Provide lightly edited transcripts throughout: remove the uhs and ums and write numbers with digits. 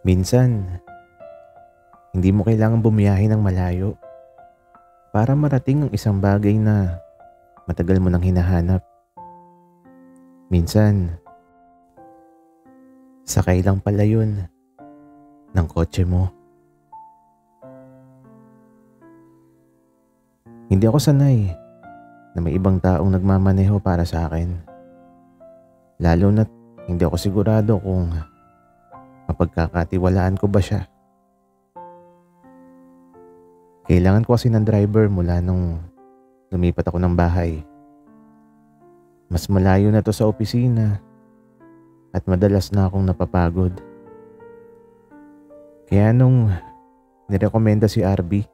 Minsan, hindi mo kailangang bumiyahe ng malayo para marating ang isang bagay na matagal mo nang hinahanap. Minsan, sakay lang pala yun ng kotse mo. Hindi ako sanay na may ibang taong nagmamaneho para sa akin. Lalo na't hindi ako sigurado kung mapagkakatiwalaan ko ba siya. Kailangan ko kasi ng driver mula nung lumipat ako ng bahay. Mas malayo na to sa opisina at madalas na akong napapagod. Kaya nung nirekomenda si RB,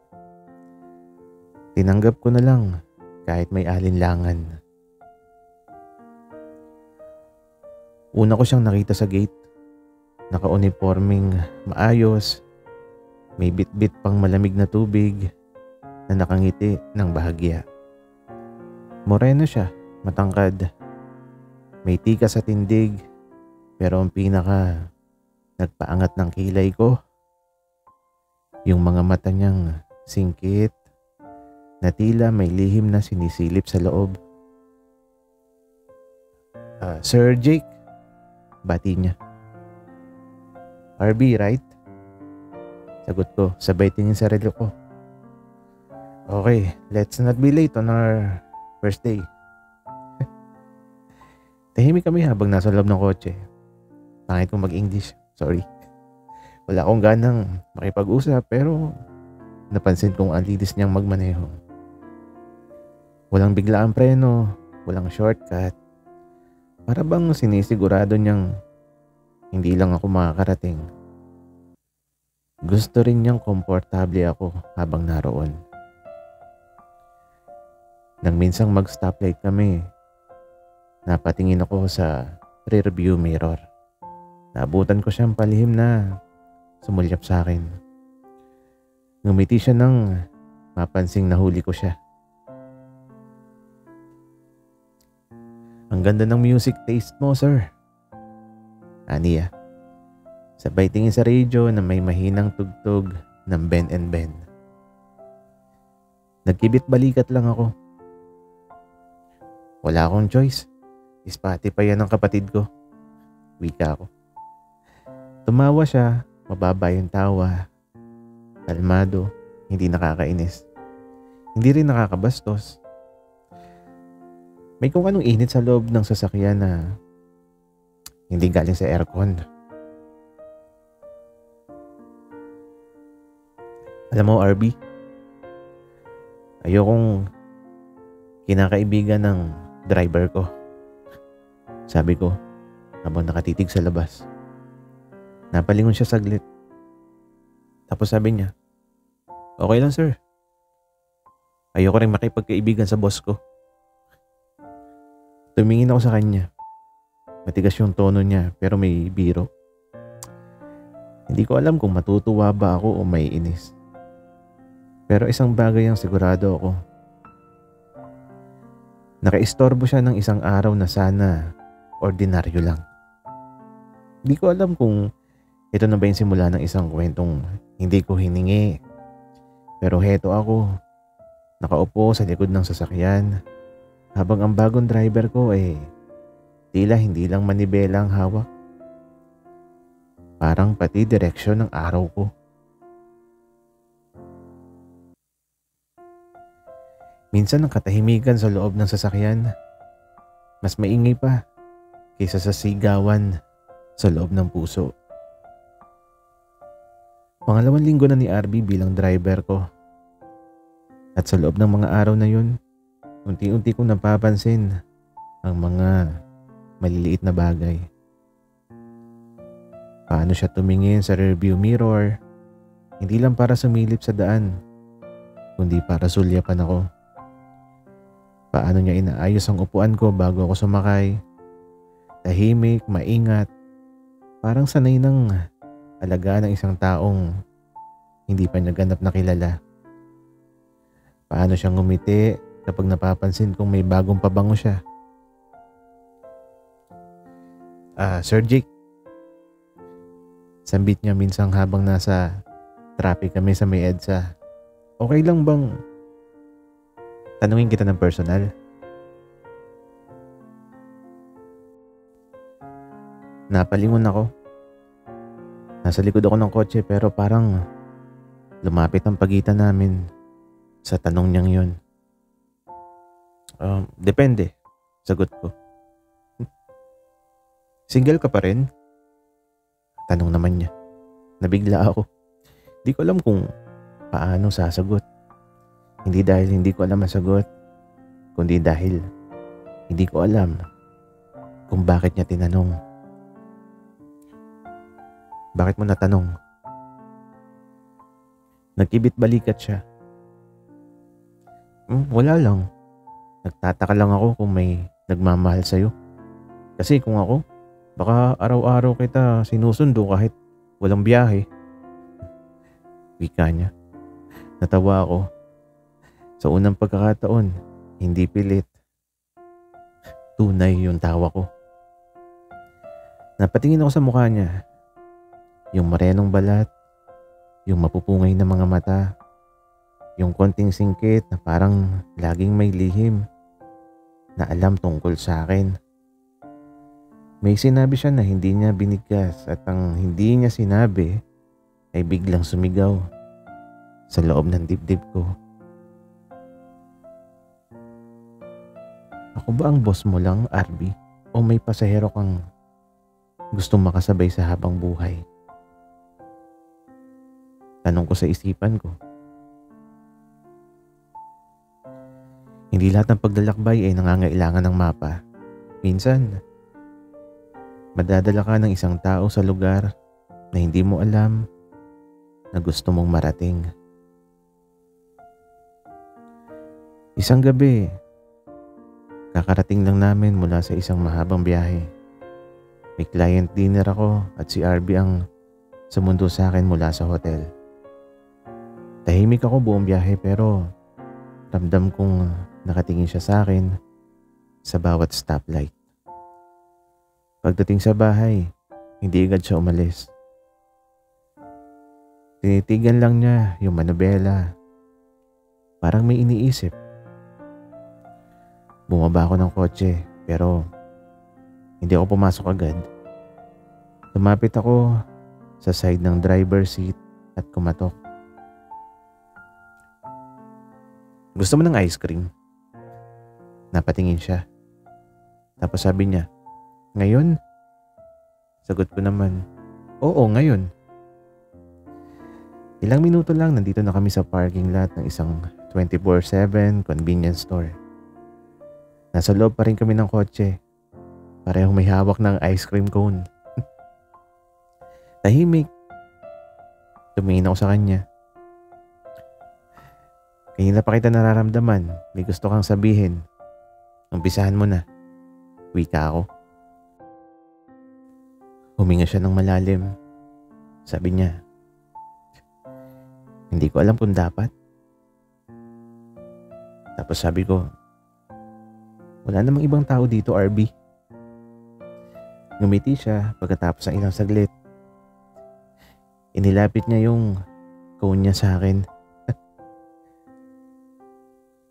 tinanggap ko na lang kahit may alinlangan. Una ko siyang nakita sa gate. Naka-uniforming maayos, may bit-bit pang malamig na tubig na nakangiti ng bahagya. Moreno siya, matangkad. May tika sa tindig, pero ang pinaka nagpaangat ng kilay ko, yung mga mata niyang singkit na tila may lihim na sinisilip sa loob. Sir Jake, bati niya. RB, right? Sagot ko, sabay tingin sa relo ko. Okay, let's not be late on our first day. Tahimik kami habang nasa loob ng kotse. Pangit kong mag-English, sorry. Wala akong ganang makipag-usap pero napansin kong ang linis niyang magmaneho. Walang biglaang preno, walang shortcut. Para bang sinisigurado niyang hindi lang ako makakarating. Gusto rin niyang komportable ako habang naroon. Nang minsang mag-stoplight kami, napatingin ako sa rearview mirror. Naabutan ko siyang palihim na sumulyap sa akin. Ngumiti siya nang mapansing nahuli ko siya. Ang ganda ng music taste mo, sir. Aniya. Sabay tingin sa radyo na may mahinang tugtog ng Ben and Ben. Nagkibit balikat lang ako. Wala akong choice. Spotify yan ng kapatid ko. Wika ako. Tumawa siya, mababa yung tawa. Kalmado, hindi nakakainis. Hindi rin nakakabastos. May kung anong init sa loob ng sasakyan na hindi galing sa aircon. Alam mo, RB, ayokong kinakaibigan ng driver ko. Sabi ko, habang nakatitig sa labas. Napalingon siya saglit. Tapos sabi niya, okay lang sir. Ayoko rin makipagkaibigan sa boss ko. Tumingin ako sa kanya. Matigas yung tono niya pero may biro. Hindi ko alam kung matutuwa ba ako o may inis. Pero isang bagay ang sigurado ako. Nakaistorbo siya ng isang araw na sana ordinaryo lang. Hindi ko alam kung ito na ba yung simula ng isang kwentong hindi ko hiningi. Pero heto ako, nakaupo sa likod ng sasakyan habang ang bagong driver ko tila hindi lang manibela ang hawak. Parang pati direksyon ng araw ko. Minsan ang katahimikan sa loob ng sasakyan, mas maingay pa kaysa sa sigawan sa loob ng puso. Pangalawang linggo na ni RB bilang driver ko. At sa loob ng mga araw na yun, unti-unti kong napapansin ang mga maliliit na bagay. Paano siya tumingin sa rearview mirror, hindi lang para sumilip sa daan, kundi para sulyapan ako. Paano niya inaayos ang upuan ko bago ako sumakay. Tahimik, maingat, parang sanay ng alagaan ng isang taong hindi pa niya ganap na kilala. Paano siyang ngumiti kapag napapansin kong may bagong pabango siya. Sir Jake, Sambit niya minsan habang nasa traffic kami sa may EDSA. Okay lang bang tanungin kita ng personal? Napalingon ako. Nasa likod ako ng kotse pero parang lumapit ang pagitan namin sa tanong niyang yun. Depende, sagot ko. Single ka pa rin? Tanong naman niya. Nabigla ako. Di ko alam kung paano sasagot. Hindi dahil hindi ko alam ang sagot, kundi dahil hindi ko alam kung bakit niya tinanong. Bakit mo natanong? Nagkibit balikat siya. Wala lang. Nagtataka lang ako kung may nagmamahal sa'yo. Kasi kung ako, baka araw-araw kita sinusundo kahit walang biyahe. Wika niya. Natawa ako. Sa unang pagkakataon, hindi pilit. Tunay yung tawa ko. Napatingin ako sa mukha niya. Yung marenong balat, yung mapupungay na mga mata, yung konting singkit na parang laging may lihim na alam tungkol sa akin. May sinabi siya na hindi niya binigkas at ang hindi niya sinabi ay biglang sumigaw sa loob ng dibdib ko. Ako ba ang boss mo lang, Arby? O may pasahero kang gustong makasabay sa habang buhay? Tanong ko sa isipan ko. Hindi lahat ng paglalakbay ay nangangailangan ng mapa. Minsan, madadala ka ng isang tao sa lugar na hindi mo alam na gusto mong marating. Isang gabi, kakarating lang namin mula sa isang mahabang biyahe. May client dinner ako at si Arby ang sumundo sa akin mula sa hotel. Tahimik ako buong biyahe pero ramdam kong nakatingin siya sa akin sa bawat stoplight. Pagdating sa bahay, hindi agad siya umalis. Tinitigan lang niya yung manobela. Parang may iniisip. Bumaba ako ng kotse pero hindi ako pumasok agad. Lumapit ako sa side ng driver seat at kumatok. Gusto mo ng ice cream? Napatingin siya. Tapos sabi niya, ngayon? Sagot ko naman, oo, ngayon. Ilang minuto lang nandito na kami sa parking lot ng isang 24/7 convenience store. Nasa loob pa rin kami ng kotse. Parehong may hawak ng ice cream cone. Tahimik. Tumingin ako sa kanya. Kanina pa kita nararamdaman. May gusto kang sabihin. Umpisahan mo na. Wika ako. Huminga siya ng malalim. Sabi niya, hindi ko alam kung dapat. Tapos sabi ko, wala namang ibang tao dito, Arby. Ngumiti siya pagkatapos ng ilang saglit. Inilapit niya yung cone niya sa akin.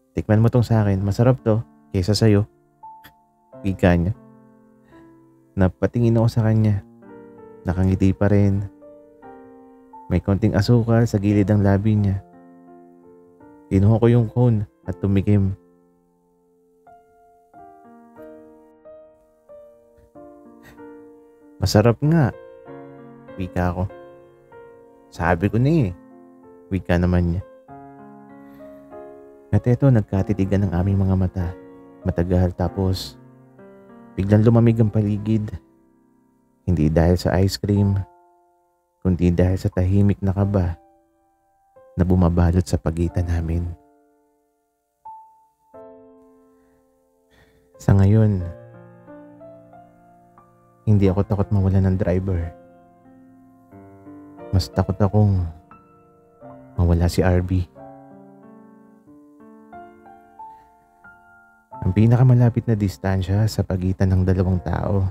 Tikman mo tong sa akin, masarap to kaysa sa'yo. Wika niya. Napatingin ako sa kanya. Nakangiti pa rin. May konting asukal sa gilid ng labi niya. Kinuha ko yung cone at tumikim. Masarap nga. Wika ko. Sabi ko na eh. Wika naman niya. At eto, nagkatitigan ng aming mga mata. Matagal tapos biglang lumamig ang paligid. Hindi dahil sa ice cream, kundi dahil sa tahimik na kaba na bumabalot sa pagitan namin. Sa ngayon, hindi ako takot mawalan ng driver. Mas takot akong mawala si Arby. Ang pinakamalapit na distansya sa pagitan ng dalawang tao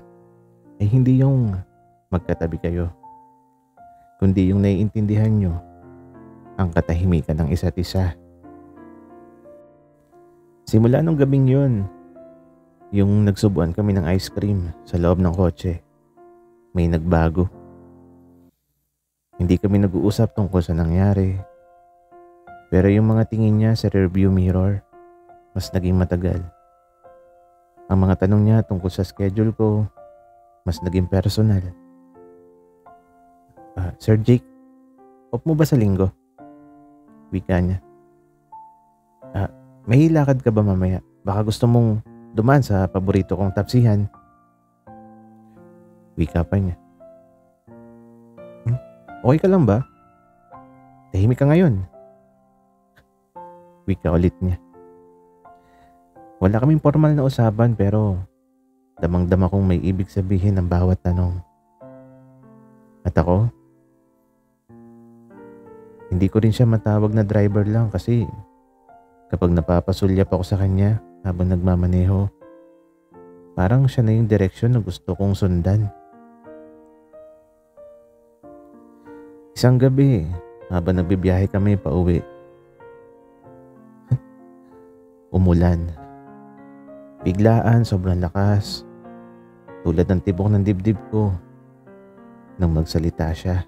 ay hindi yung magkatabi kayo. kundi yung naiintindihan nyo ang katahimikan ng isa't isa. Simula nung gabing yun, yung nagsubuan kami ng ice cream sa loob ng kotse, may nagbago. Hindi kami nag-uusap tungkol sa nangyari. Pero yung mga tingin niya sa rearview mirror, mas naging matagal. Ang mga tanong niya tungkol sa schedule ko, mas naging personal. Sir Jake, off mo ba sa linggo? Wika niya. May hilakad ka ba mamaya? Baka gusto mong dumaan sa paborito kong tapsihan. Wika pa niya. Okay ka lang ba? Tahimik ka ngayon. Wika ulit niya. Wala kaming formal na usapan pero damang-dama kong may ibig sabihin ng bawat tanong. At ako, hindi ko rin siya matawag na driver lang kasi kapag napapasulyap ako sa kanya habang nagmamaneho, parang siya na yung direksyon na gusto kong sundan. Isang gabi, habang nagbibiyahe kami pa uwi, umulan. Biglaan, sobrang lakas. Tulad ng tibok ng dibdib ko nang magsalita siya.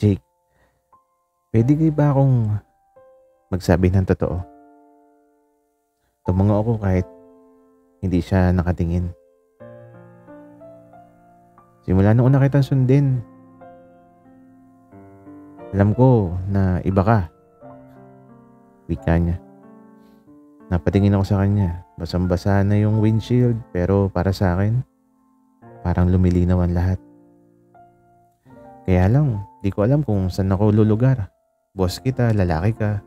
Jake, pwede kayo ba akong magsabi ng totoo? Tumango ako kahit hindi siya nakatingin. Simula noong una kitang sundin, alam ko na iba ka. Wika niya. Napatingin ako sa kanya. Basang-basa na yung windshield pero para sa akin, parang lumilinaw ang lahat. Kaya lang, di ko alam kung saan ako lulugar. Boss kita, lalaki ka.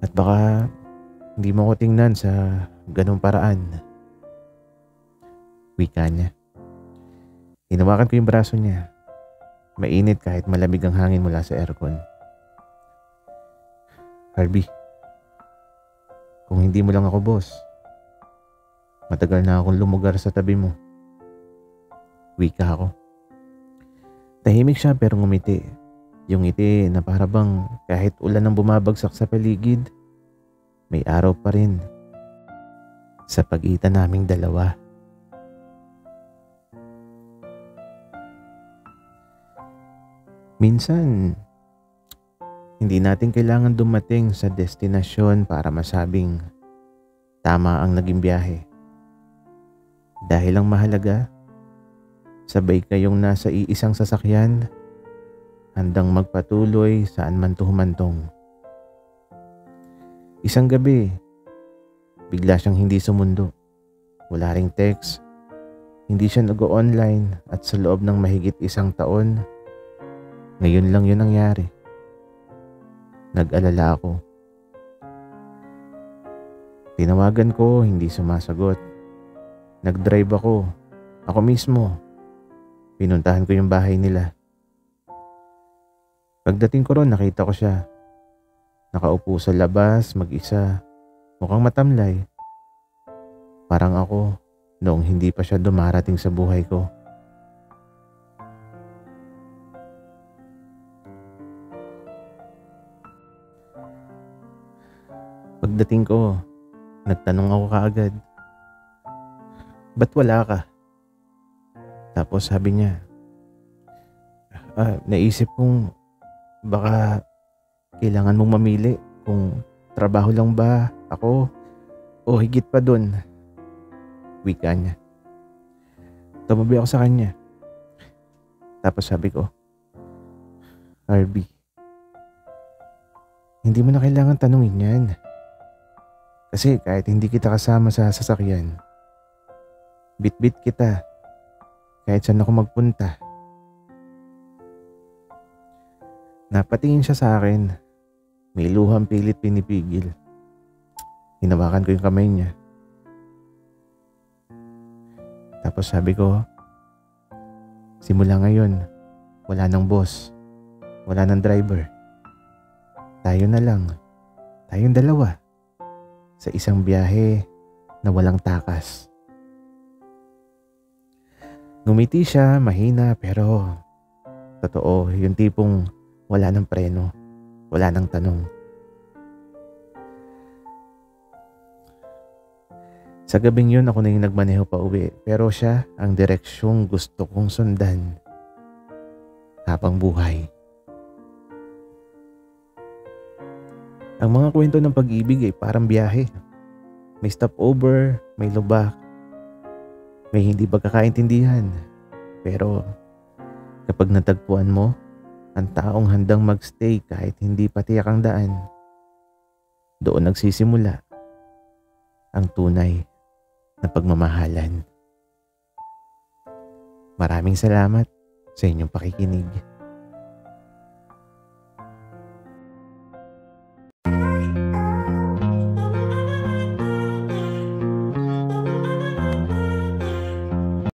At baka hindi mo ko tingnan sa ganong paraan. Wika niya. Hinawakan ko yung braso niya. Mainit kahit malamig ang hangin mula sa aircon. Harvey, kung hindi mo lang ako boss, matagal na akong lumugar sa tabi mo. Wika ako. Tahimik siya pero ngumiti. Yung ngiti na para bang kahit ulan ang bumabagsak sa paligid, may araw pa rin sa pagitan naming dalawa. Minsan, hindi natin kailangan dumating sa destinasyon para masabing tama ang naging biyahe. Dahil ang mahalaga, sabay kayong nasa iisang sasakyan, handang magpatuloy saan man humantong. Isang gabi, bigla siyang hindi sumundo. Wala ring text, hindi siya nag-online at sa loob ng mahigit isang taon, ngayon lang yun nangyari. Nag-alala ako. Tinawagan ko, hindi sumasagot. Nag-drive ako mismo. Pinuntahan ko yung bahay nila. Pagdating ko ron, nakita ko siya. Nakaupo sa labas, mag-isa. Mukhang matamlay. Parang ako, noong hindi pa siya dumarating sa buhay ko. Pagdating ko, nagtanong ako kaagad, ba't wala ka? Tapos sabi niya, naisip kong baka kailangan mong mamili kung trabaho lang ba ako o higit pa dun. Wika niya. Tumabi ako sa kanya. Tapos sabi ko, Harvey, hindi mo na kailangan tanungin yan. Kasi kahit hindi kita kasama sa sasakyan, bit-bit kita kahit saan ako magpunta. Napatingin siya sa akin. May luhang pilit pinipigil. Hinawakan ko yung kamay niya. Tapos sabi ko, simula ngayon, wala nang boss, wala nang driver. Tayo na lang, tayong dalawa. Sa isang biyahe na walang takas. Ngumiti siya, mahina pero totoo, yung tipong wala ng preno, wala ng tanong. Sa gabing yun ako na yung nagmaneho pa uwi pero siya ang direksyong gusto kong sundan habang buhay. Ang mga kwento ng pag-ibig ay parang biyahe. May stopover, may lubak, may hindi pagkakaintindihan. Pero kapag natagpuan mo ang taong handang magstay kahit hindi pa tiyak ang daan, doon nagsisimula ang tunay na pagmamahalan. Maraming salamat sa inyong pakikinig.